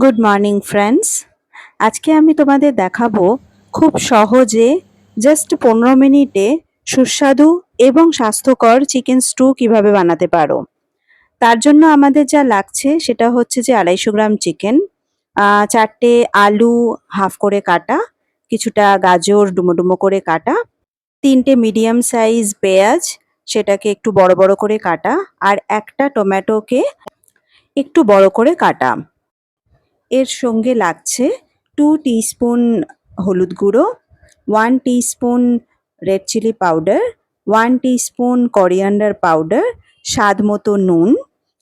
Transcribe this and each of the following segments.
Good morning friends. আজকে আমি তোমাদের দেখাবো খুব সহজে জাস্ট 15 মিনিটে সুস্বাদু এবং স্বাস্থ্যকর চিকেন স্টু কিভাবে বানাতে পারো। তার জন্য আমাদের যা লাগছে সেটা হচ্ছে যে 250 গ্রাম চিকেন, 4টে আলু হাফ করে কাটা, কিছুটা গাজর ডুমো ডুমো করে কাটা, 3টে মিডিয়াম সাইজ পেঁয়াজ সেটাকে একটু বড় বড় করে কাটা, আর একটা টমেটোকে একটু বড় করে কাটা। এর সঙ্গে লাগছে 2 টিস্পুন হলুদ গুঁড়ো, 1 teaspoon red chilli powder, 1 teaspoon coriander powder, স্বাদ মতো নুন,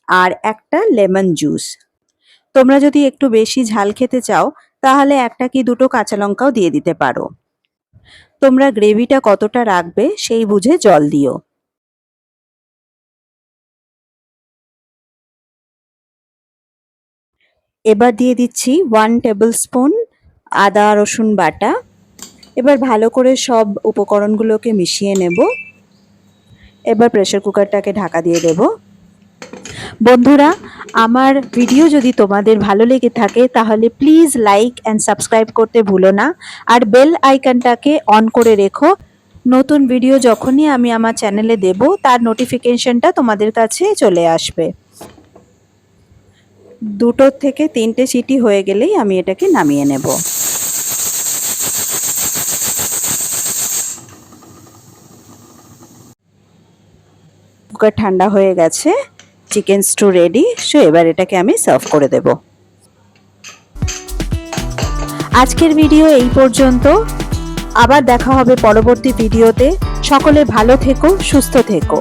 আর একটা লেমন জুস। তোমরা যদি একটু বেশি ঝাল খেতে চাও তাহলে একটা কি দুটো কাঁচা লঙ্কাও দিয়ে দিতে পারো। তোমরা গ্রেভিটা কতটা রাখবে সেই বুঝে জল দিও। এবার দিয়ে দিচ্ছি 1 টেবিল স্পুন আদা রসুন বাটা। এবার ভালো করে সব উপকরণগুলোকে মিশিয়ে নেব। এবার প্রেসার কুকারটাকে ঢাকা দিয়ে দেব। বন্ধুরা, আমার ভিডিও যদি তোমাদের ভালো লেগে থাকে তাহলে প্লিজ লাইক অ্যান্ড সাবস্ক্রাইব করতে ভুলো না, আর বেল আইকনটাকে অন করে রেখো। নতুন ভিডিও যখনই আমি আমার চ্যানেলে দেব তার নোটিফিকেশনটা তোমাদের কাছে চলে আসবে। 2 থেকে 3টে সিটি হয়ে গেলেই আমি এটাকে নামিয়ে নেব। কুকার ঠান্ডা হয়ে গেছে, চিকেন স্টু রেডি। সো এবার এটাকে আমি সার্ভ করে দেব। আজকের ভিডিও এই পর্যন্ত, আবার দেখা হবে পরবর্তী ভিডিওতে। সকলে ভালো থেকো, সুস্থ থেকো।